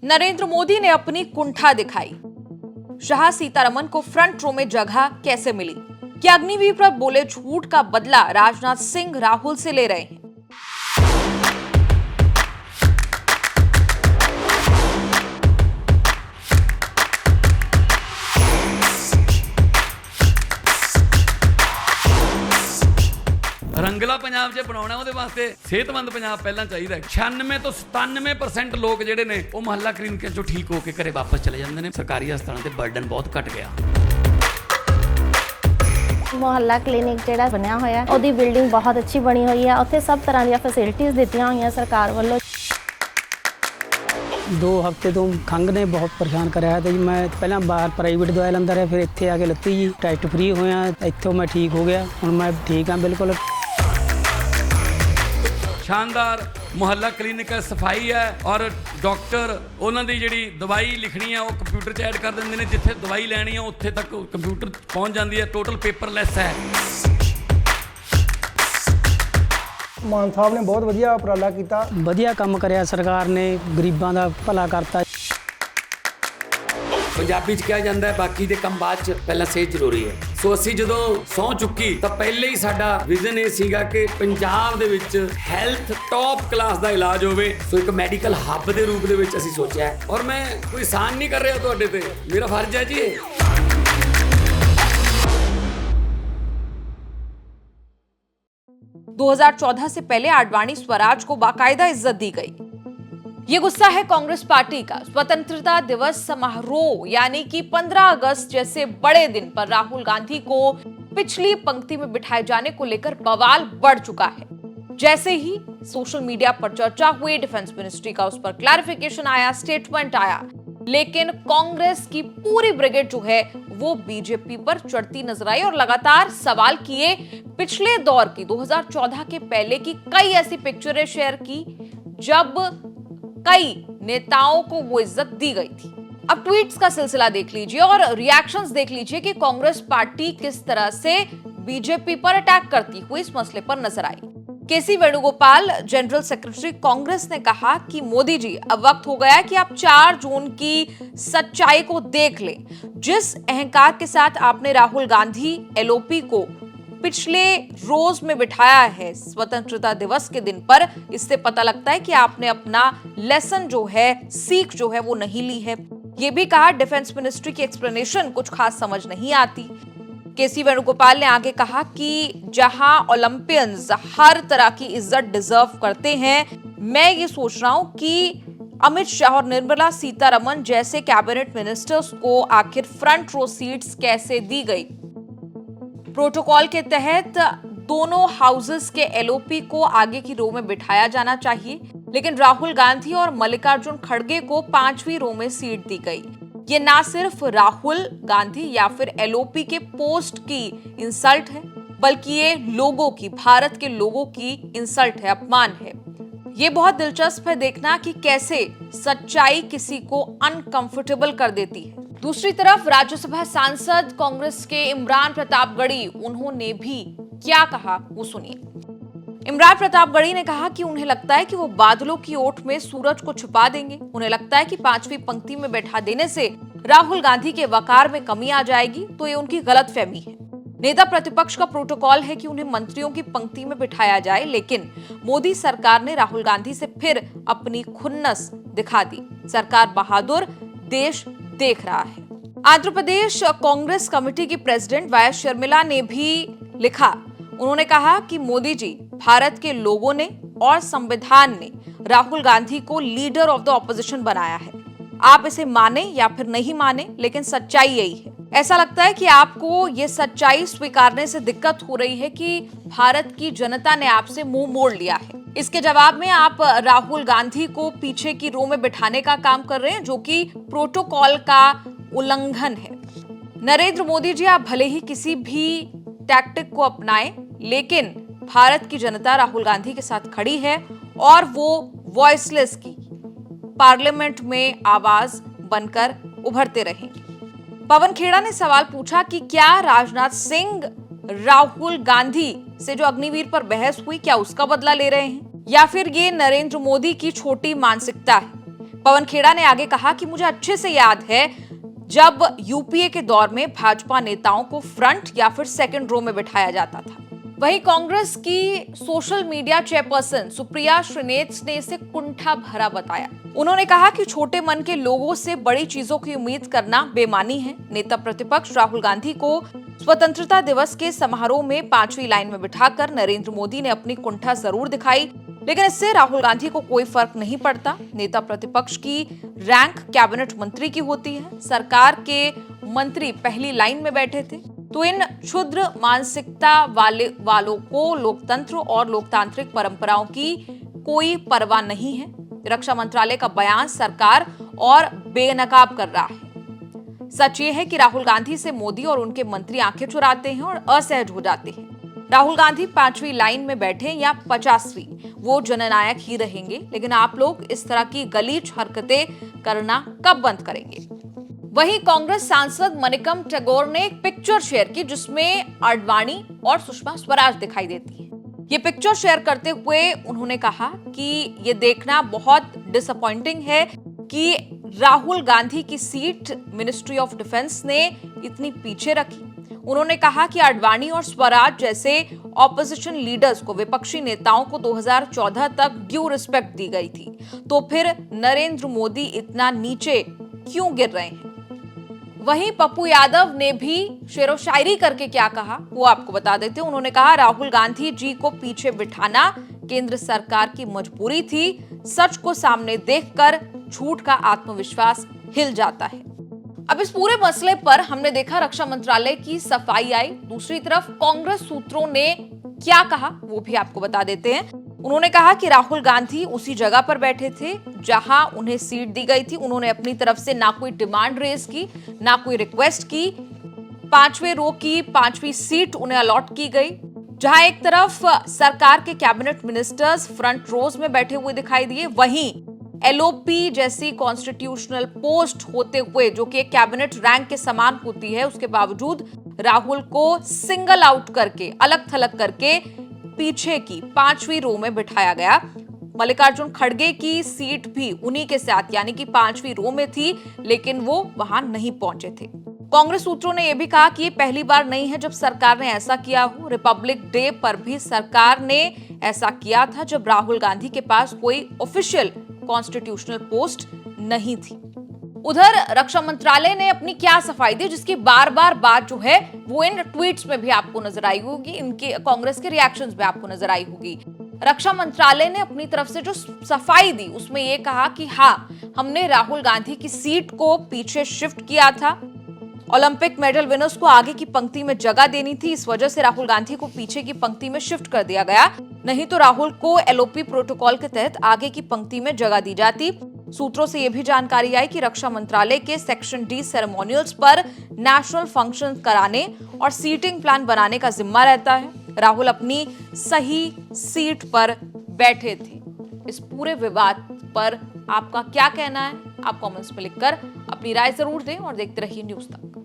नरेंद्र मोदी ने अपनी कुंठा दिखाई। शाह सीतारमन को फ्रंट रो में जगह कैसे मिली? क्या अग्निवीर पर बोले झूठ का बदला राजनाथ सिंह राहुल से ले रहे हैं? रंगला पंजाब च बनाउणा ਉਹਦੇ ਵਾਸਤੇ ਸਿਹਤਮੰਦ ਪੰਜਾਬ ਪਹਿਲਾਂ ਚਾਹੀਦਾ। 96 ਤੋਂ 97% ਲੋਕ ਜਿਹੜੇ ਨੇ ਉਹ ਮੁਹੱਲਾ ਕਲੀਨਿਕਾਂ ਚੋਂ ਠੀਕ ਹੋ ਕੇ ਘਰੇ ਵਾਪਸ ਚਲੇ ਜਾਂਦੇ ਨੇ। ਸਰਕਾਰੀ ਹਸਪਤਾਲਾਂ ਤੇ ਬਰਡਨ ਬਹੁਤ ਘਟ ਗਿਆ। ਮੁਹੱਲਾ ਕਲੀਨਿਕ ਜਿਹੜਾ ਬਣਿਆ ਹੋਇਆ ਉਹਦੀ ਬਿਲਡਿੰਗ ਬਹੁਤ ਅੱਛੀ ਬਣੀ ਹੋਈ ਹੈ। ਉੱਥੇ ਸਭ ਤਰ੍ਹਾਂ ਦੀਆਂ ਫੈਸਿਲਿਟੀਆਂ ਦਿੱਤੀਆਂ ਹੋਈਆਂ ਸਰਕਾਰ ਵੱਲੋਂ। 2 ਹਫ਼ਤੇ ਤੋਂ ਖੰਘ ਨੇ ਬਹੁਤ ਪਰੇਸ਼ਾਨ ਕਰਿਆ ਤੇ ਜੀ ਮੈਂ ਪਹਿਲਾਂ ਬਾਹਰ ਪ੍ਰਾਈਵੇਟ ਦਵਾਈ ਲੈਂਦਾ ਰਿਹਾ, ਫਿਰ ਇੱਥੇ ਆ ਕੇ ਲੱਤੀ ਜੀ ਟੈਸਟ ਫ੍ਰੀ ਹੋਇਆ, ਇੱਥੋਂ ਮੈਂ ਠੀਕ ਹੋ ਗਿਆ। ਹੁਣ ਮੈਂ ਠੀਕ ਹਾਂ ਬਿਲਕੁਲ। शानदार ਮੁਹੱਲਾ ਕਲੀਨਿਕ ਸਫਾਈ ਹੈ ਔਰ ਡਾਕਟਰ ਉਹਨਾਂ ਦੀ ਜਿਹੜੀ ਦਵਾਈ ਲਿਖਣੀ ਹੈ ਉਹ ਕੰਪਿਊਟਰ 'ਚ ਐਡ ਕਰ ਦਿੰਦੇ ਨੇ। ਜਿੱਥੇ ਦਵਾਈ ਲੈਣੀ ਹੈ ਉੱਥੇ ਤੱਕ ਕੰਪਿਊਟਰ ਪਹੁੰਚ ਜਾਂਦੀ ਹੈ। ਟੋਟਲ ਪੇਪਰਲੈਸ ਹੈ। ਮਾਨ ਸਾਹਿਬ ਨੇ ਬਹੁਤ ਵਧੀਆ ਉਪਰਾਲਾ ਕੀਤਾ। ਵਧੀਆ ਕੰਮ ਕਰਿਆ ਸਰਕਾਰ ਨੇ, ਗਰੀਬਾਂ ਦਾ ਭਲਾ ਕਰਤਾ। ਪੰਜਾਬੀ 'ਚ ਕਿਹਾ ਜਾਂਦਾ ਹੈ ਬਾਕੀ ਦੇ ਕੰਮ ਬਾਅਦ 'ਚ, ਪਹਿਲਾਂ ਸਿਹਤ ਜ਼ਰੂਰੀ ਹੈ। ਸੋ ਅਸੀਂ ਜਦੋਂ ਸਹੁੰ ਚੁੱਕੀ ਤਾਂ ਪਹਿਲੇ ਹੀ ਸਾਡਾ ਵਿਜ਼ਨ ਇਹ ਸੀਗਾ ਕਿ ਪੰਜਾਬ ਦੇ ਵਿੱਚ ਹੈਲਥ ਟੌਪ ਕਲਾਸ ਦਾ ਇਲਾਜ ਹੋਵੇ। ਸੋ ਇੱਕ ਮੈਡੀਕਲ ਹੱਬ ਦੇ ਰੂਪ ਦੇ ਵਿੱਚ ਅਸੀਂ ਸੋਚਿਆ ਹੈ ਔਰ ਮੈਂ ਕੋਈ ਆਸਾਨ ਨਹੀਂ ਕਰ ਰਿਹਾ ਤੁਹਾਡੇ ਤੇ, ਮੇਰਾ ਫਰਜ਼ ਹੈ ਜੀ ਇਹ। 2014 से पहले आडवाणी स्वराज को बाकायदा इज्जत दी गई। ये गुस्सा है कांग्रेस पार्टी का। स्वतंत्रता दिवस समारोह यानी कि 15 अगस्त जैसे बड़े दिन पर राहुल गांधी को पिछली पंक्ति में बिठाए जाने को लेकर बवाल बढ़ चुका है। जैसे ही सोशल मीडिया पर चर्चा हुई, डिफेंस मिनिस्ट्री का उस पर क्लैरिफिकेशन आया, स्टेटमेंट आया, लेकिन कांग्रेस की पूरी ब्रिगेड जो है वो बीजेपी पर चढ़ती नजर आई और लगातार सवाल किए। पिछले दौर की 2014 के पहले की कई ऐसी पिक्चरें शेयर की जब कई नेताओं को वो इज्जत दी गई थी। अब ट्वीट्स का सिलसिला देख लीजिए और रिएक्शंस देख लीजिए कि कांग्रेस पार्टी किस तरह से बीजेपी पर अटैक करती हुई इस मसले पर नजर आई। केसी वेणुगोपाल, जनरल सेक्रेटरी कांग्रेस ने कहा कि मोदी जी अब वक्त हो गया है कि आप 4 जून की सच्चाई को देख लें। जिस अहंकार के साथ आपने राहुल गांधी एलओपी को पिछले रोज में बिठाया है स्वतंत्रता दिवस के दिन पर, इससे पता लगता है कि आपने अपना लेसन जो है, सीख जो है वो नहीं ली है। ये भी कहा डिफेंस मिनिस्ट्री की एक्सप्लेनेशन कुछ खास समझ नहीं आती। केसी वेणुगोपाल ने आगे कहा कि जहां ओलंपियंस हर तरह की इज्जत डिजर्व करते हैं, मैं ये सोच रहा हूं कि अमित शाह और निर्मला सीतारमन जैसे कैबिनेट मिनिस्टर्स को आखिर फ्रंट रो सीट्स कैसे दी गई। प्रोटोकॉल के तहत दोनों हाउसेस के एलओपी को आगे की रो में बिठाया जाना चाहिए, लेकिन राहुल गांधी और मल्लिकार्जुन खड़गे को 5वीं रो में सीट दी गई। ये ना सिर्फ राहुल गांधी या फिर एलओपी के पोस्ट की इंसल्ट है, बल्कि ये लोगों की, भारत के लोगों की इंसल्ट है, अपमान है। ये बहुत दिलचस्प है देखना कि कैसे सच्चाई किसी को अनकंफर्टेबल कर देती है। दूसरी तरफ राज्यसभा सांसद कांग्रेस के इमरान प्रतापगढ़ी, उन्होंने भी क्या कहा वो सुनिए। इमरान प्रतापगढ़ी ने कहा कि उन्हें लगता है कि वो बादलों की ओट में सूरज को छुपा देंगे। उन्हें लगता है कि 5वीं पंक्ति में बैठा देने से राहुल गांधी के वकार में कमी आ जाएगी, तो ये उनकी गलतफहमी है। नेता प्रतिपक्ष का प्रोटोकॉल है कि उन्हें मंत्रियों की पंक्ति में बिठाया जाए, लेकिन मोदी सरकार ने राहुल गांधी से फिर अपनी खुन्नस दिखा दी। सरकार बहादुर, देश देख रहा है। आंध्र प्रदेश कांग्रेस कमेटी की प्रेसिडेंट वाई शर्मिला ने भी लिखा। उन्होंने कहा कि मोदी जी, भारत के लोगों ने और संविधान ने राहुल गांधी को लीडर ऑफ द ऑपोजिशन बनाया है। आप इसे माने या फिर नहीं माने, लेकिन सच्चाई यही है। ऐसा लगता है कि आपको ये सच्चाई स्वीकारने से दिक्कत हो रही है कि भारत की जनता ने आपसे मुंह मोड़ लिया है। इसके जवाब में आप राहुल गांधी को पीछे की रो में बिठाने का काम कर रहे हैं, जो कि प्रोटोकॉल का उल्लंघन है। नरेंद्र मोदी जी, आप भले ही किसी भी टैक्टिक को अपनाएं, लेकिन भारत की जनता राहुल गांधी के साथ खड़ी है और वो वॉइसलेस की पार्लियामेंट में आवाज बनकर उभरते रहेंगे। पवन खेड़ा ने सवाल पूछा कि क्या राजनाथ सिंह राहुल गांधी से जो अग्निवीर पर बहस हुई, क्या उसका बदला ले रहे हैं या फिर ये नरेंद्र मोदी की छोटी मानसिकता है। पवन खेड़ा ने आगे कहा कि मुझे अच्छे से याद है जब यूपीए के दौर में भाजपा नेताओं को फ्रंट या फिर सेकंड रो में बिठाया जाता था। वहीं कांग्रेस की social media chairperson Supriya Shrinate ने इसे कुंठा भरा बताया। उन्होंने कहा कि छोटे मन के लोगों से बड़ी चीजों की उम्मीद करना बेमानी है। नेता प्रतिपक्ष राहुल गांधी को स्वतंत्रता दिवस के समारोह में 5वीं लाइन में बिठाकर नरेंद्र मोदी ने अपनी कुंठा जरूर दिखाई, लेकिन इससे राहुल गांधी को कोई फर्क नहीं पड़ता। नेता प्रतिपक्ष की रैंक कैबिनेट मंत्री की होती है। सरकार के मंत्री पहली लाइन में बैठे थे, तो इन क्षुद्र मानसिकता वालों को लोकतंत्र और लोकतांत्रिक परंपराओं की कोई परवाह नहीं है। रक्षा मंत्रालय का बयान सरकार और बेनकाब कर रहा है। सच ये है कि राहुल गांधी से मोदी और उनके मंत्री आंखें चुराते हैं और असहज हो जाते हैं। राहुल गांधी 5वीं लाइन में बैठे या 50वीं, वो जननायक ही रहेंगे। लेकिन आप लोग इस तरह की गलीच हरकतें करना कब बंद करेंगे? वहीं कांग्रेस सांसद मनिकम टैगोर ने एक पिक्चर शेयर की जिसमें आडवाणी और सुषमा स्वराज दिखाई देती है। ये पिक्चर शेयर करते हुए उन्होंने कहा कि ये देखना बहुत डिसअपॉइंटिंग है कि राहुल गांधी की सीट मिनिस्ट्री ऑफ डिफेंस ने इतनी पीछे रखी। उन्होंने कहा कि आडवाणी और स्वराज जैसे ऑपोजिशन लीडर्स को, विपक्षी नेताओं को 2014 तक ड्यू रिस्पेक्ट दी गई थी, तो फिर नरेंद्र मोदी इतना नीचे क्यों गिर रहे हैं? वहीं पप्पू यादव ने भी शेरो शायरी करके क्या कहा वो आपको बता देते हैं। उन्होंने कहा, राहुल गांधी जी को पीछे बिठाना केंद्र सरकार की मजबूरी थी। सच को सामने देखकर झूठ का आत्मविश्वास हिल जाता है। अब इस पूरे मसले पर हमने देखा रक्षा मंत्रालय की सफाई आई। दूसरी तरफ कांग्रेस सूत्रों ने क्या कहा वो भी आपको बता देते हैं। उन्होंने कहा कि राहुल गांधी उसी जगह पर बैठे थे जहां उन्हें सीट दी गई थी। उन्होंने अपनी तरफ से ना कोई डिमांड रेज की, ना कोई रिक्वेस्ट की। 5वें रो की 5वीं सीट उन्हें अलॉट की गई, जहां एक तरफ सरकार के कैबिनेट मिनिस्टर्स फ्रंट रोज में बैठे हुए दिखाई दिए, वहीं एलओपी जैसी कॉन्स्टिट्यूशनल पोस्ट होते हुए, जो कि एक कैबिनेट रैंक के समान होती है, उसके बावजूद राहुल को सिंगल आउट करके, अलग थलग करके पीछे की 5वीं रो में बिठाया गया। मल्लिकार्जुन खड़गे की सीट भी उन्हीं के साथ यानी कि 5वीं रो में थी, लेकिन वो वहां नहीं पहुंचे थे। कांग्रेस सूत्रों ने यह भी कहा कि ये पहली बार नहीं है जब सरकार ने ऐसा किया हो। रिपब्लिक डे पर भी सरकार ने ऐसा किया था जब राहुल गांधी के पास कोई ऑफिशियल कॉन्स्टिट्यूशनल पोस्ट नहीं थी। उधर रक्षा मंत्रालय ने अपनी क्या सफाई दी, जिसकी बार बार बात जो है वो इन ट्वीट्स में भी आपको नजर आई होगी, इनके कांग्रेस के रिएक्शंस में आपको नजर आई होगी। रक्षा मंत्रालय ने अपनी तरफ से जो सफाई दी उसमें यह कहा कि हाँ, हमने राहुल गांधी की सीट को पीछे शिफ्ट किया था। ओलंपिक मेडल विनर्स को आगे की पंक्ति में जगह देनी थी, इस वजह से राहुल गांधी को पीछे की पंक्ति में शिफ्ट कर दिया गया, नहीं तो राहुल को एलओपी प्रोटोकॉल के तहत आगे की पंक्ति में जगह दी जाती। सूत्रों से यह भी जानकारी आई कि रक्षा मंत्रालय के सेक्शन डी सेरेमोनियल्स पर नेशनल फंक्शन कराने और सीटिंग प्लान बनाने का जिम्मा रहता है। राहुल अपनी सही सीट पर बैठे थे। इस पूरे विवाद पर आपका क्या कहना है? आप कमेंट्स में लिखकर अपनी राय जरूर दें और देखते रहिए न्यूज़ तक।